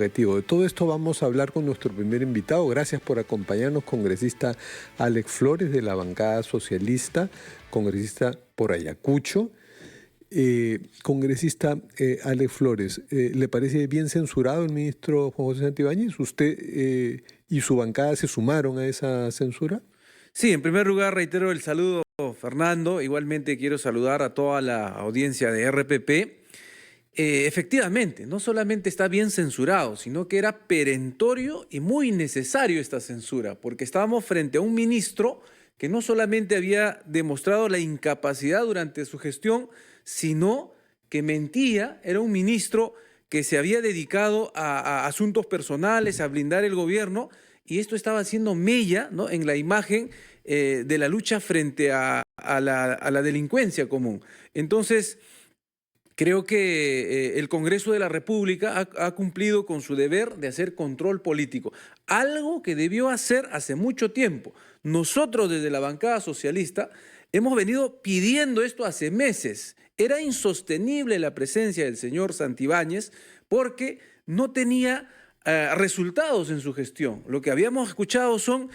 objetivo. De todo esto vamos a hablar con nuestro primer invitado. Gracias por acompañarnos, congresista Alex Flores, de la bancada socialista, congresista por Ayacucho. Congresista Alex Flores, ¿le parece bien censurado el ministro Juan José Santibáñez? ¿Usted y su bancada se sumaron a esa censura? Sí, en primer lugar reitero el saludo, Fernando. Igualmente quiero saludar a toda la audiencia de RPP. Efectivamente, no solamente está bien censurado, sino que era perentorio y muy necesario esta censura, porque estábamos frente a un ministro que no solamente había demostrado la incapacidad durante su gestión, sino que mentía. Era un ministro que se había dedicado a asuntos personales, a blindar el gobierno, y esto estaba haciendo mella, ¿no?, en la imagen de la lucha frente a la delincuencia común. Entonces, creo que el Congreso de la República ha cumplido con su deber de hacer control político, algo que debió hacer hace mucho tiempo. Nosotros desde la bancada socialista hemos venido pidiendo esto hace meses. Era insostenible la presencia del señor Santibáñez porque no tenía resultados en su gestión. Lo que habíamos escuchado son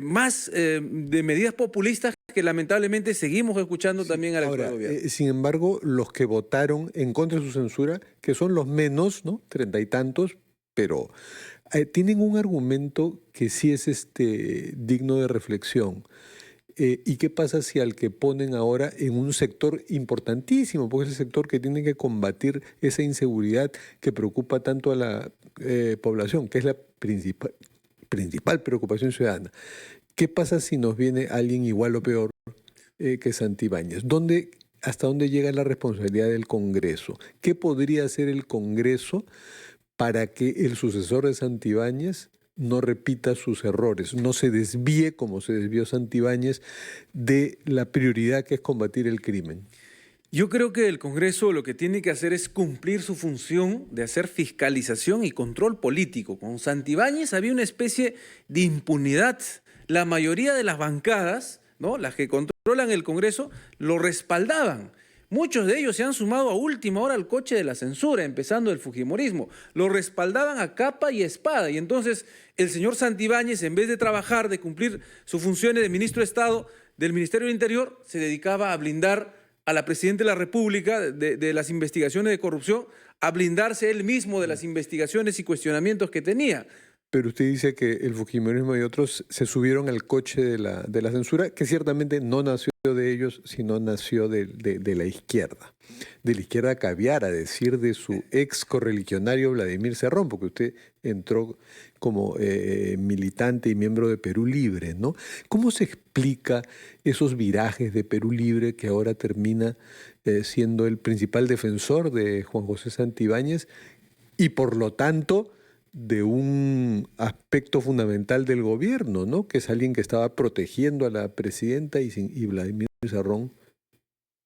más de medidas populistas que lamentablemente seguimos escuchando también al actual gobierno. Sin embargo, los que votaron en contra de su censura, que son los menos, ¿no?, 30 y tantos, pero tienen un argumento que sí es digno de reflexión. ¿Y qué pasa si al que ponen ahora en un sector importantísimo, porque es el sector que tiene que combatir esa inseguridad que preocupa tanto a la población, que es la principal preocupación ciudadana? ¿Qué pasa si nos viene alguien igual o peor que Santibáñez? ¿Hasta dónde llega la responsabilidad del Congreso? ¿Qué podría hacer el Congreso para que el sucesor de Santibáñez no repita sus errores, no se desvíe como se desvió Santibáñez de la prioridad que es combatir el crimen? Yo creo que el Congreso lo que tiene que hacer es cumplir su función de hacer fiscalización y control político. Con Santibáñez había una especie de impunidad. La mayoría de las bancadas, ¿no?, las que controlan el Congreso, lo respaldaban. Muchos de ellos se han sumado a última hora al coche de la censura, empezando el fujimorismo. Lo respaldaban a capa y espada. Y entonces el señor Santibáñez, en vez de trabajar, de cumplir sus funciones de ministro de Estado del Ministerio del Interior, se dedicaba a blindar a la Presidenta de la República de las investigaciones de corrupción, a blindarse él mismo de las investigaciones y cuestionamientos que tenía. Pero usted dice que el fujimorismo y otros se subieron al coche de la censura, que ciertamente no nació de ellos, sino nació de la izquierda caviar, a decir de su ex correligionario Vladimir Cerrón, porque usted entró como militante y miembro de Perú Libre, ¿no? ¿Cómo se explica esos virajes de Perú Libre, que ahora termina siendo el principal defensor de Juan José Santibáñez y por lo tanto de un aspecto fundamental del gobierno, ¿no?, que es alguien que estaba protegiendo a la presidenta y Vladimir Cerrón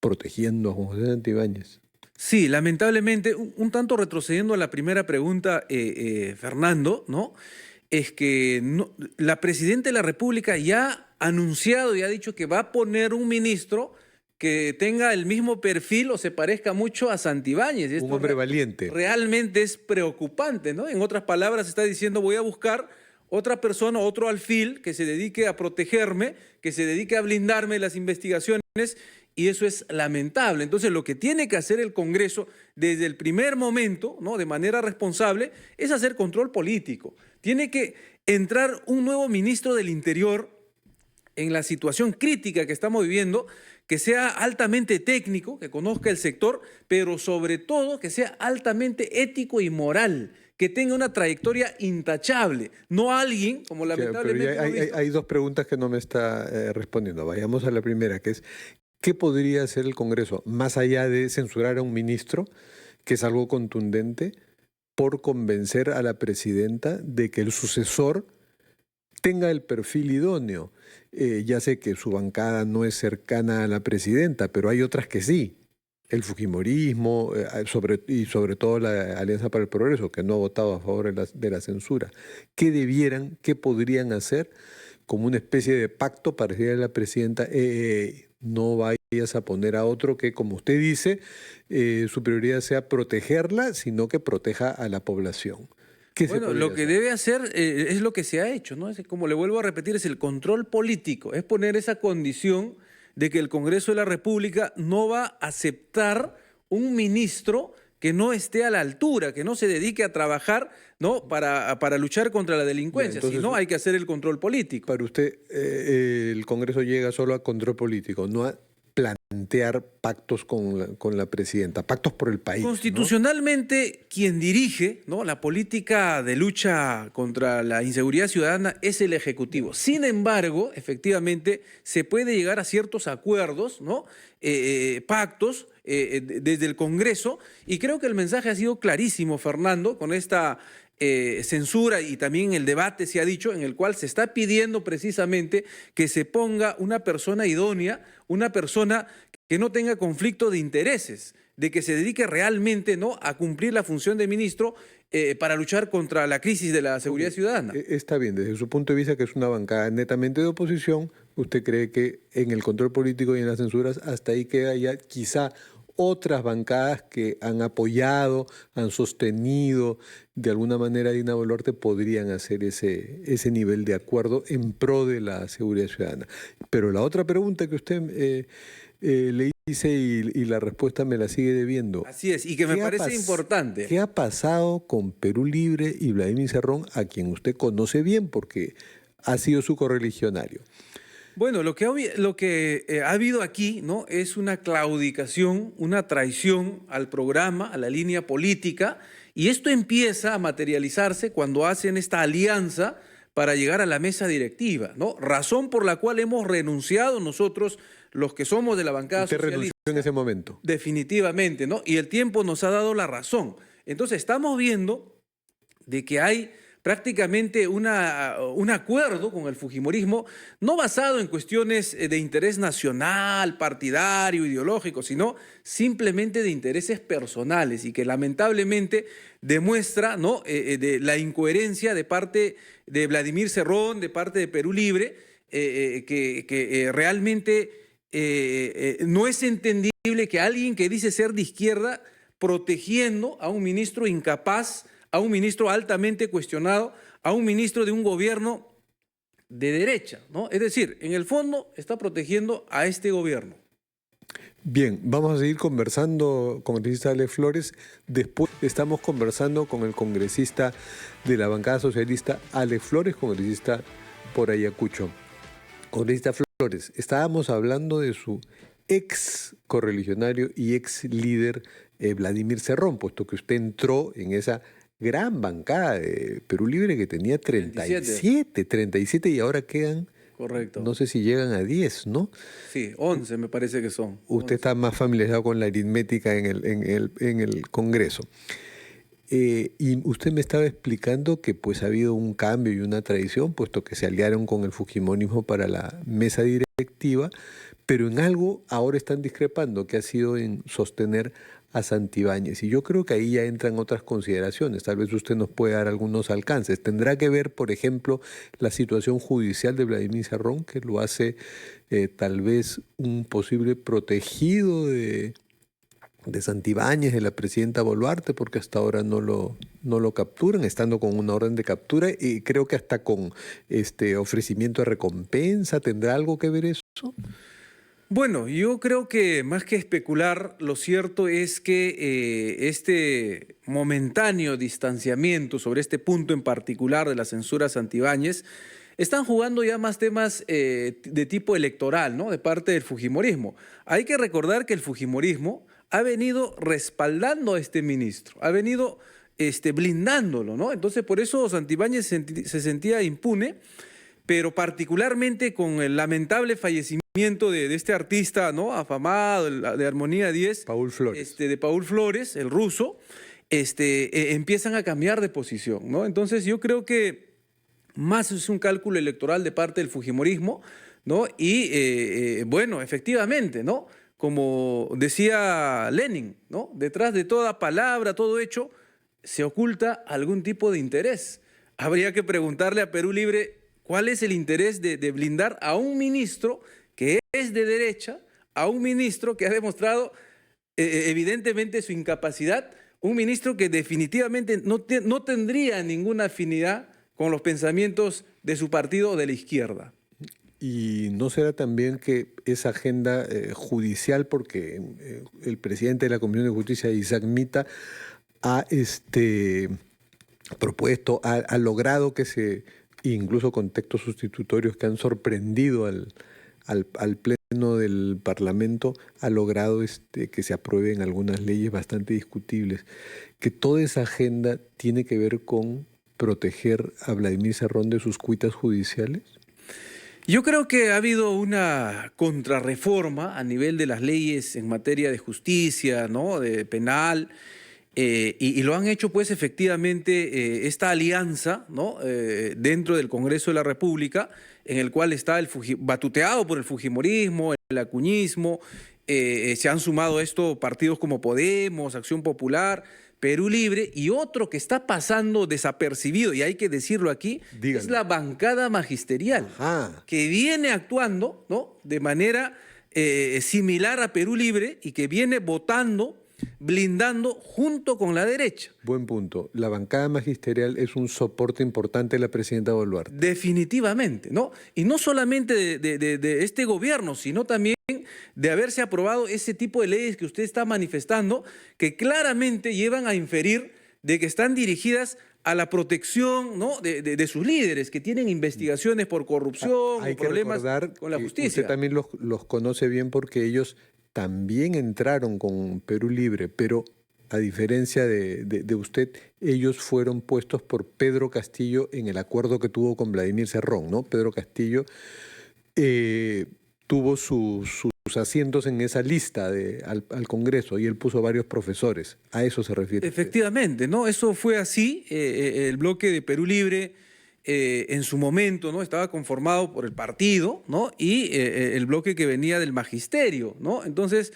protegiendo a Juan José Santibáñez? Sí, lamentablemente, un tanto retrocediendo a la primera pregunta, Fernando, ¿no?, es que la Presidenta de la República ya ha anunciado y ha dicho que va a poner un ministro que tenga el mismo perfil o se parezca mucho a Santibáñez. Un hombre valiente. Realmente es preocupante, ¿no? En otras palabras, está diciendo: voy a buscar otra persona, otro alfil que se dedique a protegerme, que se dedique a blindarme las investigaciones, y eso es lamentable. Entonces, lo que tiene que hacer el Congreso desde el primer momento, ¿no?, de manera responsable, es hacer control político. Tiene que entrar un nuevo ministro del Interior en la situación crítica que estamos viviendo, que sea altamente técnico, que conozca el sector, pero sobre todo que sea altamente ético y moral, que tenga una trayectoria intachable, no alguien como lamentablemente... Pero hay dos preguntas que no me está respondiendo. Vayamos a la primera, que es: ¿qué podría hacer el Congreso, más allá de censurar a un ministro, que es algo contundente, por convencer a la presidenta de que el sucesor tenga el perfil idóneo? Ya sé que su bancada no es cercana a la presidenta, pero hay otras que sí. El fujimorismo y sobre todo la Alianza para el Progreso, que no ha votado a favor de la censura. ¿Qué podrían hacer como una especie de pacto para decirle a la presidenta: No vayas a poner a otro que, como usted dice, su prioridad sea protegerla, sino que proteja a la población. ¿Qué se Bueno, podría lo que hacer? debe hacer es lo que se ha hecho, ¿no? Es como le vuelvo a repetir, es el control político, es poner esa condición de que el Congreso de la República no va a aceptar un ministro que no esté a la altura, que no se dedique a trabajar, ¿no? para luchar contra la Ya, delincuencia, si entonces, no hay que hacer el control político. para usted, el Congreso llega solo a control político, no a plantear pactos con la presidenta, pactos por el país, ¿no? Constitucionalmente, quien dirige, ¿no?, la política de lucha contra la inseguridad ciudadana es el Ejecutivo. Sin embargo, efectivamente, se puede llegar a ciertos acuerdos, ¿no?, pactos desde el Congreso, y creo que el mensaje ha sido clarísimo, Fernando, con esta censura, y también el debate se ha dicho, en el cual se está pidiendo precisamente que se ponga una persona idónea, una persona que no tenga conflicto de intereses, de que se dedique realmente, ¿no?, a cumplir la función de ministro para luchar contra la crisis de la seguridad ciudadana. Está bien, desde su punto de vista, que es una bancada netamente de oposición, usted cree que en el control político y en las censuras, hasta ahí queda ya quizá otras bancadas que han apoyado, han sostenido de alguna manera a Dina Boluarte, podrían hacer ese nivel de acuerdo en pro de la seguridad ciudadana. Pero la otra pregunta que usted le hice y la respuesta me la sigue debiendo. Así es, y que me parece importante. ¿Qué ha pasado con Perú Libre y Vladimir Cerrón, a quien usted conoce bien porque ha sido su correligionario? Bueno, lo que ha habido aquí, ¿no?, es una claudicación, una traición al programa, a la línea política, y esto empieza a materializarse cuando hacen esta alianza para llegar a la mesa directiva, ¿no? Razón por la cual hemos renunciado nosotros, los que somos de la bancada ¿Usted renunció socialista. en ese momento? Definitivamente, ¿no? Y el tiempo nos ha dado la razón. Entonces estamos viendo de que hay prácticamente un acuerdo con el fujimorismo, no basado en cuestiones de interés nacional, partidario, ideológico, sino simplemente de intereses personales, y que lamentablemente demuestra, ¿no?, de la incoherencia de parte de Vladimir Cerrón, de parte de Perú Libre, que realmente no es entendible que alguien que dice ser de izquierda, protegiendo a un ministro incapaz, a un ministro altamente cuestionado, a un ministro de un gobierno de derecha, ¿no? Es decir, en el fondo está protegiendo a este gobierno. Bien, vamos a seguir conversando con el congresista Alex Flores. Después estamos conversando con el congresista de la bancada socialista, Alex Flores, congresista por Ayacucho. Congresista Flores, estábamos hablando de su ex correligionario y ex líder Vladimir Cerrón, puesto que usted entró en esa gran bancada de Perú Libre que tenía 37 y ahora quedan, Correcto. no sé si llegan a 10, ¿no? Sí, 11 me parece que son. Usted está más familiarizado con la aritmética en el Congreso. Y usted me estaba explicando que pues ha habido un cambio y una traición, puesto que se aliaron con el fujimonismo para la mesa directiva, pero en algo ahora están discrepando, que ha sido en sostener a Santibáñez. Y yo creo que ahí ya entran otras consideraciones. Tal vez usted nos puede dar algunos alcances. Tendrá que ver, por ejemplo, la situación judicial de Vladimir Cerrón, que lo hace tal vez un posible protegido de Santibáñez, de la presidenta Boluarte, porque hasta ahora no lo capturan, estando con una orden de captura y creo que hasta con ofrecimiento de recompensa. ¿Tendrá algo que ver eso? Bueno, yo creo que más que especular, lo cierto es que este momentáneo distanciamiento sobre este punto en particular de la censura a Santibáñez, están jugando ya más temas de tipo electoral, ¿no?, de parte del fujimorismo. Hay que recordar que el fujimorismo ha venido respaldando a este ministro, ha venido blindándolo, ¿no? Entonces, por eso Santibáñez se sentía impune, pero particularmente con el lamentable fallecimiento de este artista, ¿no?, afamado, de Armonía 10, Paul Flores. de Paul Flores, el ruso, empiezan a cambiar de posición, ¿no? Entonces yo creo que más es un cálculo electoral de parte del fujimorismo, ¿no? Y bueno, efectivamente, ¿no?, como decía Lenin, ¿no?, detrás de toda palabra, todo hecho, se oculta algún tipo de interés. Habría que preguntarle a Perú Libre cuál es el interés de blindar a un ministro que es de derecha, a un ministro que ha demostrado evidentemente su incapacidad, un ministro que definitivamente no tendría ninguna afinidad con los pensamientos de su partido o de la izquierda. Y no será también que esa agenda judicial, porque el presidente de la Comisión de Justicia, Isaac Mita, ha propuesto, ha logrado que incluso con textos sustitutorios que han sorprendido al Pleno del Parlamento, ha logrado que se aprueben algunas leyes bastante discutibles, que toda esa agenda tiene que ver con proteger a Vladimir Cerrón de sus cuitas judiciales? Yo creo que ha habido una contrarreforma a nivel de las leyes en materia de justicia, ¿no? De penal, y lo han hecho pues efectivamente esta alianza, ¿no? Dentro del Congreso de la República, en el cual está batuteado por el fujimorismo, el acuñismo, se han sumado a esto partidos como Podemos, Acción Popular, Perú Libre, y otro que está pasando desapercibido, y hay que decirlo aquí, Dígalo. es la bancada magisterial, Ajá. que viene actuando, ¿no? De manera similar a Perú Libre y que viene votando, blindando junto con la derecha. Buen punto. La bancada magisterial es un soporte importante de la presidenta Boluarte. Definitivamente, ¿no? Y no solamente de este gobierno, sino también de haberse aprobado ese tipo de leyes que usted está manifestando, que claramente llevan a inferir de que están dirigidas a la protección, ¿no? de sus líderes, que tienen investigaciones por corrupción Hay o que problemas recordar con la que justicia. usted también los conoce bien porque ellos también entraron con Perú Libre, pero a diferencia de usted, ellos fueron puestos por Pedro Castillo en el acuerdo que tuvo con Vladimir Cerrón, ¿no? Pedro Castillo tuvo sus asientos en esa lista al Congreso y él puso varios profesores. A eso se refiere. Efectivamente, ¿no? Eso fue así. El bloque de Perú Libre en su momento, ¿no? Estaba conformado por el partido, ¿no? Y el bloque que venía del magisterio, ¿no? Entonces,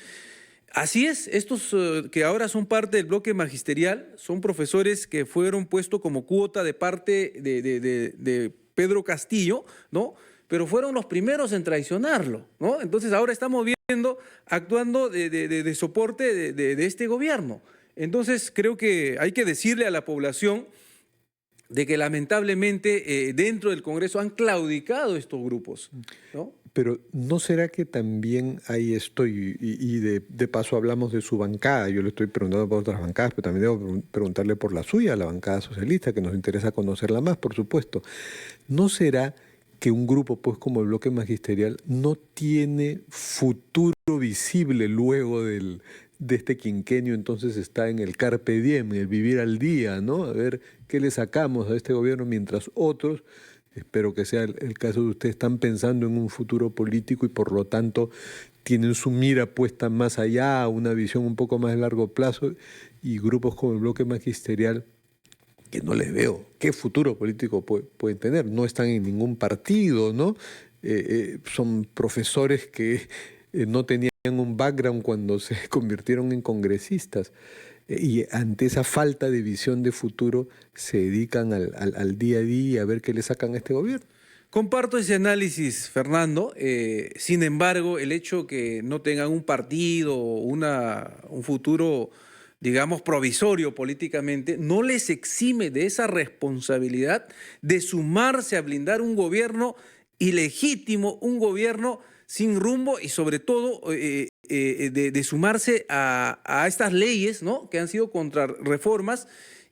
así es. Estos que ahora son parte del bloque magisterial son profesores que fueron puestos como cuota de parte de Pedro Castillo, ¿no? Pero fueron los primeros en traicionarlo, ¿no? Entonces ahora estamos viendo, actuando de soporte de este gobierno. Entonces creo que hay que decirle a la población de que lamentablemente dentro del Congreso han claudicado estos grupos, ¿no? Pero ¿no será que también hay esto, y de paso hablamos de su bancada? Yo le estoy preguntando por otras bancadas, pero también debo preguntarle por la suya, la bancada socialista, que nos interesa conocerla más, por supuesto. ¿No será que un grupo pues como el bloque magisterial no tiene futuro visible luego de este quinquenio? Entonces está en el carpe diem, en el vivir al día, ¿no? A ver qué le sacamos a este gobierno, mientras otros, espero que sea el caso de ustedes, están pensando en un futuro político y por lo tanto tienen su mira puesta más allá, una visión un poco más de largo plazo, y grupos como el bloque magisterial, que no les veo qué futuro político pueden tener. No están en ningún partido, ¿no? Son profesores que no tenían un background cuando se convirtieron en congresistas. Y ante esa falta de visión de futuro se dedican al día a día a ver qué le sacan a este gobierno. Comparto ese análisis, Fernando. Sin embargo, el hecho que no tengan un partido o un futuro, digamos, provisorio políticamente, no les exime de esa responsabilidad de sumarse a blindar un gobierno ilegítimo, un gobierno sin rumbo y sobre todo de sumarse a estas leyes, ¿no? Que han sido contrarreformas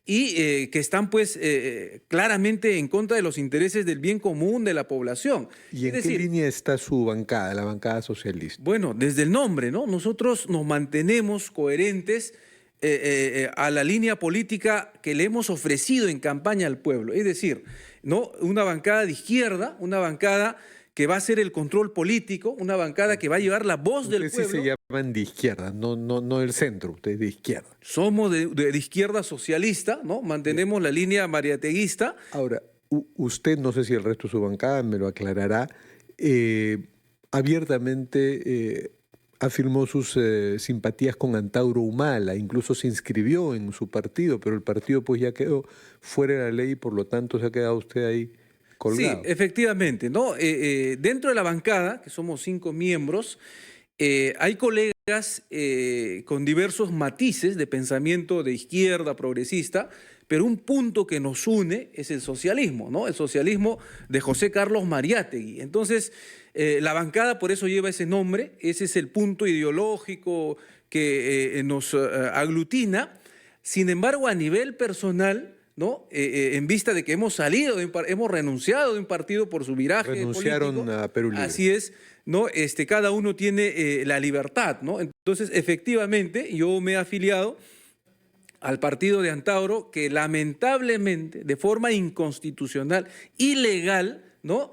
y que están pues claramente en contra de los intereses del bien común de la población. ¿Y en qué línea está su bancada, la bancada socialista? Bueno, desde el nombre, ¿no? Nosotros nos mantenemos coherentes a la línea política que le hemos ofrecido en campaña al pueblo. Es decir, ¿no? Una bancada de izquierda, una bancada que va a ser el control político, una bancada que va a llevar la voz del pueblo. Ustedes sí se llaman de izquierda, no del centro, ustedes de izquierda. Somos de izquierda socialista, ¿no? Mantenemos la línea mariateguista. Ahora, usted, no sé si el resto de su bancada me lo aclarará, abiertamente afirmó sus simpatías con Antauro Humala, incluso se inscribió en su partido, pero el partido pues ya quedó fuera de la ley y por lo tanto se ha quedado usted ahí colgado. Sí, efectivamente, ¿no? Dentro de la bancada, que somos 5 miembros, Hay colegas con diversos matices de pensamiento de izquierda, progresista, pero un punto que nos une es el socialismo, ¿no? El socialismo de José Carlos Mariátegui. Entonces, la bancada por eso lleva ese nombre, ese es el punto ideológico que nos aglutina. Sin embargo, a nivel personal, ¿no? En vista de que hemos salido, hemos renunciado de un partido por su viraje Renunciaron político, a Perú Libre. así es, ¿no? Cada uno tiene la libertad, ¿no? Entonces, efectivamente, yo me he afiliado al partido de Antauro, que lamentablemente, de forma inconstitucional, ilegal, ¿no?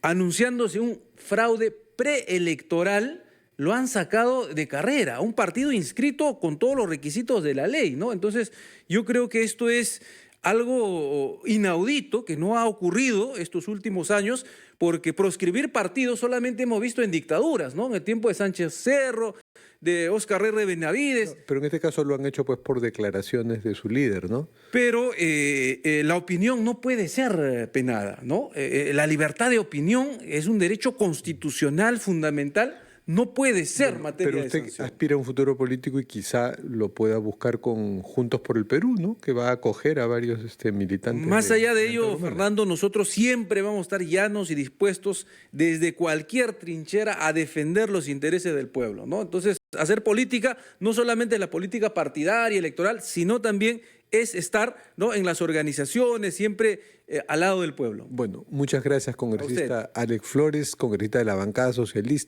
Anunciándose un fraude preelectoral, lo han sacado de carrera, un partido inscrito con todos los requisitos de la ley, ¿no? Entonces, yo creo que esto es algo inaudito que no ha ocurrido estos últimos años, porque proscribir partidos solamente hemos visto en dictaduras, ¿no? En el tiempo de Sánchez Cerro, de Óscar R. Benavides. Pero en este caso lo han hecho pues por declaraciones de su líder, ¿no? Pero la opinión no puede ser penada, ¿no? La libertad de opinión es un derecho constitucional fundamental, no puede ser materia Pero de usted sanción. aspira a un futuro político y quizá lo pueda buscar con Juntos por el Perú, ¿no? Que va a acoger a varios militantes. Más allá de Antauro ello, Humala. Fernando, nosotros siempre vamos a estar llanos y dispuestos desde cualquier trinchera a defender los intereses del pueblo, ¿no? Entonces, hacer política, no solamente la política partidaria, electoral, sino también es estar, ¿no? En las organizaciones, siempre al lado del pueblo. Bueno, muchas gracias, congresista Alex Flores, congresista de la bancada socialista.